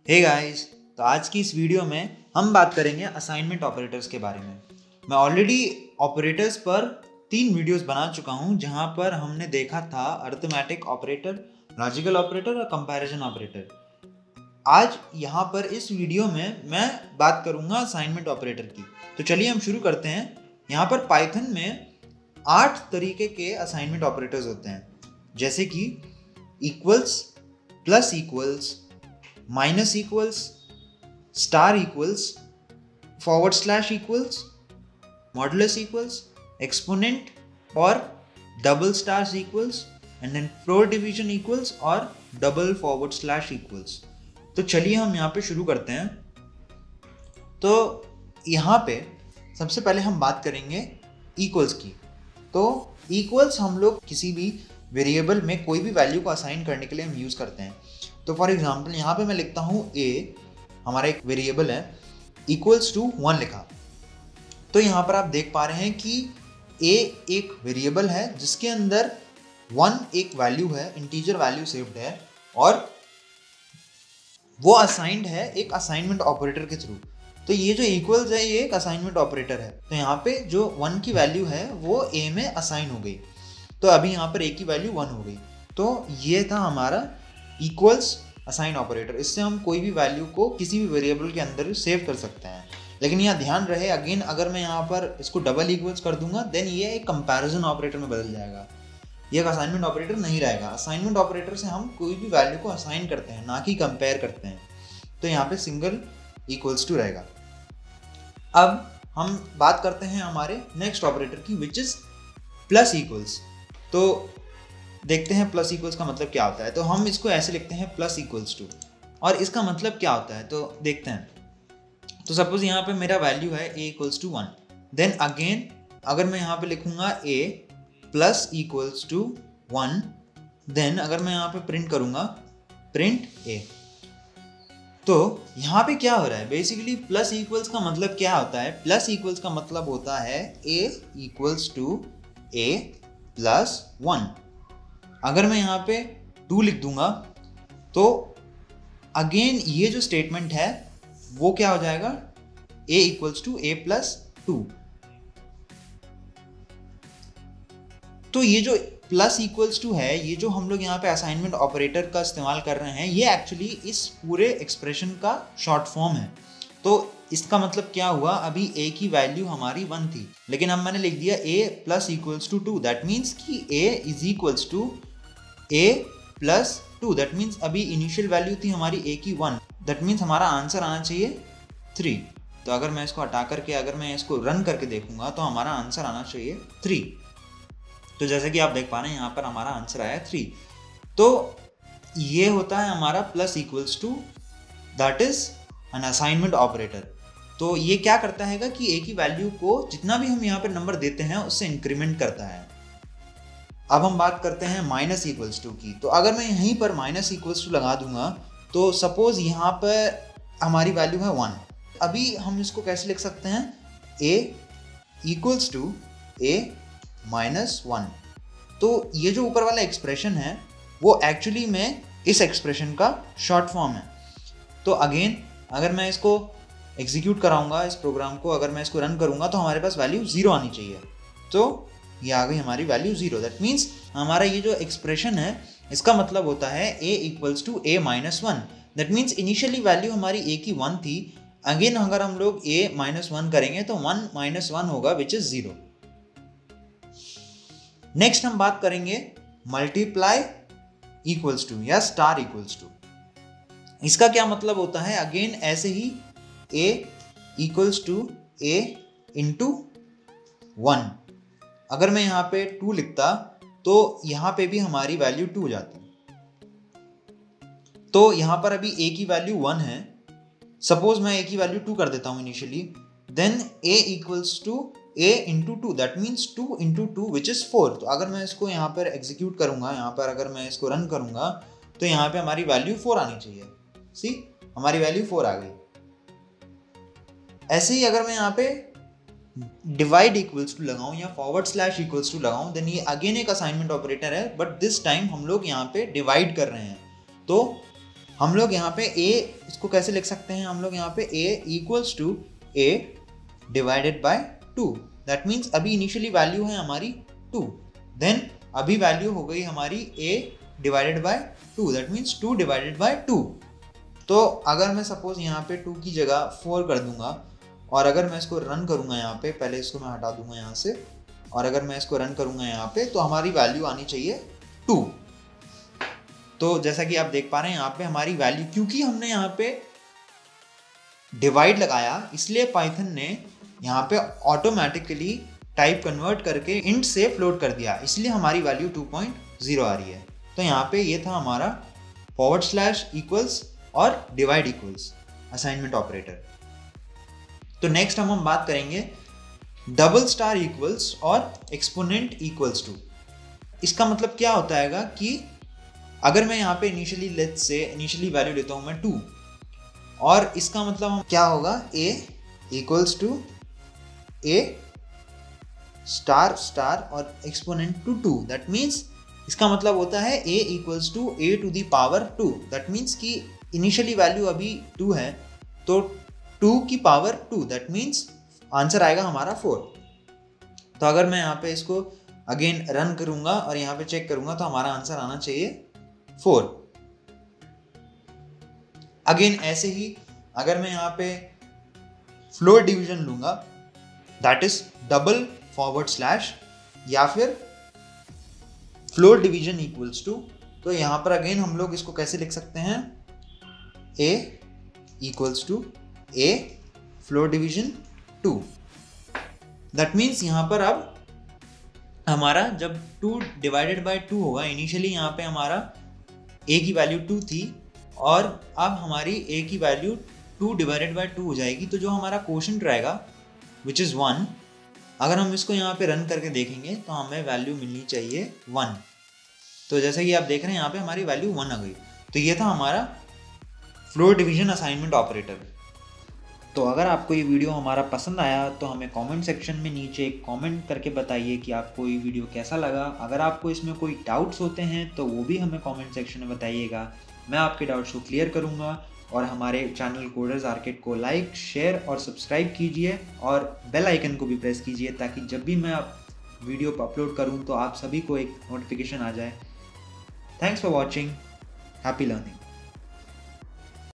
Hey guys, तो आज की इस वीडियो में हम बात करेंगे असाइनमेंट ऑपरेटर्स के बारे में। मैं ऑलरेडी ऑपरेटर्स पर 3 वीडियोस बना चुका हूं, जहां पर हमने देखा था अरिथमेटिक ऑपरेटर, लॉजिकल ऑपरेटर और कंपैरिजन ऑपरेटर। आज यहां पर इस वीडियो में मैं बात करूंगा असाइनमेंट ऑपरेटर की। तो चलिए हम शुरू करते हैं। यहाँ पर पाइथन में 8 तरीके के असाइनमेंट ऑपरेटर्स होते हैं, जैसे कि equals, plus equals, minus equals, star equals, forward slash equals, modulus equals, exponent और double stars equals, and then floor division equals और डबल फॉरवर्ड स्लैश इक्वल्स। तो चलिए हम यहाँ पे शुरू करते हैं। तो यहाँ पे सबसे पहले हम बात करेंगे इक्वल्स की। तो इक्वल्स हम लोग किसी भी वेरिएबल में कोई भी वैल्यू को असाइन करने के लिए हम यूज़ करते हैं। तो फॉर एग्जांपल यहाँ पे मैं लिखता हूँ a, हमारा एक वेरिएबल है, इक्वल्स टू 1 लिखा। तो यहाँ पर आप देख पा रहे हैं कि a एक वेरिएबल है जिसके अंदर 1 एक वैल्यू है, इंटीजर वैल्यू सेव्ड है, और वो असाइंड है एक असाइनमेंट ऑपरेटर के थ्रू। तो ये जो इक्वल्स है ये एक असाइनमेंट ऑपरेटर है। तो यहाँ पे जो 1 की वैल्यू है वो a में असाइन हो गई। तो अभी यहाँ पर a की वैल्यू 1 हो गई। तो ये था हमारा इक्वल्स असाइन ऑपरेटर। इससे हम कोई भी वैल्यू को किसी भी वेरिएबल के अंदर सेव कर सकते हैं। लेकिन यहाँ ध्यान रहे, अगेन अगर मैं यहाँ पर इसको डबल इक्वल्स कर दूंगा देन ये एक कंपैरिजन ऑपरेटर में बदल जाएगा, ये एक असाइनमेंट ऑपरेटर नहीं रहेगा। असाइनमेंट ऑपरेटर से हम कोई भी वैल्यू को असाइन करते हैं, ना कि कंपेयर करते हैं। तो यहाँ पे सिंगल इक्वल्स टू रहेगा। अब हम बात करते हैं हमारे नेक्स्ट ऑपरेटर की, विच इज प्लस इक्वल्स। तो देखते हैं प्लस इक्वल्स का मतलब क्या होता है। तो हम इसको ऐसे लिखते हैं प्लस इक्वल्स टू, और इसका मतलब क्या होता है तो देखते हैं। तो सपोज यहाँ पे मेरा वैल्यू है a equals to 1, then again अगर मैं यहाँ पे लिखूंगा a plus equals to 1, then अगर मैं यहाँ पे प्रिंट करूंगा प्रिंट a। तो यहाँ पे क्या हो रहा है, बेसिकली प्लस इक्वल्स का मतलब क्या होता है। प्लस इक्वल्स का मतलब होता है a equals to a plus 1। अगर मैं यहाँ पे 2 लिख दूंगा तो अगेन ये जो स्टेटमेंट है वो क्या हो जाएगा, a equals to a plus 2। तो ये जो प्लस इक्वल्स टू है, ये जो हम लोग यहाँ पे असाइनमेंट ऑपरेटर का इस्तेमाल कर रहे हैं, ये एक्चुअली इस पूरे एक्सप्रेशन का शॉर्ट फॉर्म है। तो इसका मतलब क्या हुआ, अभी a की वैल्यू हमारी 1 थी, लेकिन अब मैंने लिख दिया a plus equals to 2। That means कि a is equals to a plus 2। That means अभी इनिशियल वैल्यू थी हमारी a की 1। दैट मीन्स हमारा आंसर आना चाहिए 3। तो अगर मैं इसको हटा करके अगर मैं इसको रन करके देखूंगा तो हमारा आंसर आना चाहिए 3। तो जैसे कि आप देख पा रहे हैं यहाँ पर हमारा आंसर आया 3। तो ये होता है हमारा plus equals to, that is an assignment operator. तो ये क्या करता है कि a की वैल्यू को जितना भी हम यहाँ पर नंबर देते हैं उससे इंक्रीमेंट करता है। अब हम बात करते हैं माइनस इक्वल्स टू की। तो अगर मैं यहीं पर माइनस इक्वल्स टू लगा दूंगा तो सपोज यहाँ पर हमारी वैल्यू है 1। अभी हम इसको कैसे लिख सकते हैं, a equals to a minus 1। तो ये जो ऊपर वाला एक्सप्रेशन है वो एक्चुअली में इस एक्सप्रेशन का शॉर्ट फॉर्म है। तो अगेन अगर मैं इसको एग्जीक्यूट कराऊंगा, इस प्रोग्राम को अगर मैं इसको रन करूंगा तो हमारे पास वैल्यू 0 आनी चाहिए। तो ये आ गई हमारी वैल्यू 0। दैट मीन्स हमारा ये जो एक्सप्रेशन है इसका मतलब होता है a equals to a minus 1। That means initially value हमारी a की 1 थी, अगेन अगर हम लोग a माइनस 1 करेंगे तो 1 माइनस 1 होगा, विच इज 0। नेक्स्ट हम बात करेंगे मल्टीप्लाई इक्वल्स टू या स्टार इक्वल्स टू। इसका क्या मतलब होता है, अगेन ऐसे ही a equals to a into 1। अगर मैं यहाँ पे 2 लिखता तो यहाँ पे भी हमारी वैल्यू 2 हो जाती। तो यहाँ पर अभी a की वैल्यू 1 है, सपोज मैं a की वैल्यू 2 कर देता हूँ initially, then a equals to a into 2। That means 2 into 2 which is 4। तो अगर मैं इसको यहाँ पर एग्जीक्यूट करूंगा, यहाँ पर अगर मैं इसको रन करूंगा तो यहाँ पे हमारी वैल्यू 4 आनी चाहिए। सी हमारी वैल्यू 4 आ गई। ऐसे ही अगर मैं यहाँ पे डिवाइड इक्वल्स टू लगाऊं या फॉरवर्ड स्लैश इक्वल्स टू लगाऊं, देन ये अगेन एक असाइनमेंट ऑपरेटर है, बट दिस टाइम हम लोग यहाँ पे डिवाइड कर रहे हैं। तो हम लोग यहाँ पे a इसको कैसे लिख सकते हैं, हम लोग यहाँ पे a equals to a divided by 2। That means अभी इनिशियली वैल्यू है हमारी 2, देन अभी वैल्यू हो गई हमारी a divided by 2, that means 2 divided by 2। तो अगर मैं सपोज यहाँ पे 2 की जगह 4 कर दूंगा और अगर मैं इसको रन करूंगा यहाँ पे, पहले इसको मैं हटा दूंगा यहाँ से, और अगर मैं इसको रन करूंगा यहाँ पे तो हमारी वैल्यू आनी चाहिए 2। तो जैसा कि आप देख पा रहे हैं यहाँ पे हमारी वैल्यू, क्योंकि हमने यहाँ पे डिवाइड लगाया इसलिए पाइथन ने यहाँ पे ऑटोमेटिकली टाइप कन्वर्ट करके इंट से फ्लोट कर दिया, इसलिए हमारी वैल्यू 2.0 आ रही है। तो यहाँ पे ये था हमारा / इक्वल्स और डिवाइड इक्वल्स असाइनमेंट ऑपरेटर। तो नेक्स्ट हम बात करेंगे डबल स्टार इक्वल्स और एक्सपोनेंट इक्वल्स टू। इसका मतलब क्या होता है कि अगर मैं यहाँ पे इनिशियली वैल्यू लेता हूँ मैं 2, और इसका मतलब क्या होगा, a equals to a star और एक्सपोनेंट टू 2। दैट मीन्स इसका मतलब होता है a equals to a to the power 2। That means कि इनिशियली वैल्यू अभी 2 है तो 2 की पावर 2, दैट मीन्स आंसर आएगा हमारा 4। तो अगर मैं यहाँ पे इसको अगेन रन करूंगा और यहाँ पे चेक करूंगा तो हमारा आंसर आना चाहिए 4। अगेन ऐसे ही अगर मैं यहाँ पे फ्लोर डिवीजन लूंगा, दैट इज डबल / या फिर फ्लोर डिवीजन इक्वल्स टू, तो यहाँ पर अगेन हम लोग इसको कैसे लिख सकते हैं, a equals to a floor division 2। That means यहाँ पर अब हमारा जब 2 डिवाइडेड बाय 2 होगा, इनिशियली यहाँ पे हमारा a की वैल्यू 2 थी और अब हमारी a की वैल्यू 2 डिवाइडेड बाय 2 हो जाएगी। तो जो हमारा क्वोशंट रहेगा विच इज़ 1, अगर हम इसको यहाँ पे रन करके देखेंगे तो हमें वैल्यू मिलनी चाहिए 1। तो जैसा कि आप देख रहे हैं यहाँ पे हमारी वैल्यू 1 आ गई। तो ये था हमारा फ्लोर डिवीजन असाइनमेंट ऑपरेटर। तो अगर आपको ये वीडियो हमारा पसंद आया तो हमें कमेंट सेक्शन में नीचे एक कमेंट करके बताइए कि आपको ये वीडियो कैसा लगा। अगर आपको इसमें कोई डाउट्स होते हैं तो वो भी हमें कमेंट सेक्शन में बताइएगा, मैं आपके डाउट्स को क्लियर करूँगा। और हमारे चैनल कोडर्स आर्केड को लाइक, शेयर और सब्सक्राइब कीजिए और बेल आइकन को भी प्रेस कीजिए ताकि जब भी मैं वीडियो अपलोड करूँ तो आप सभी को एक नोटिफिकेशन आ जाए। Thanks for watching, happy learning.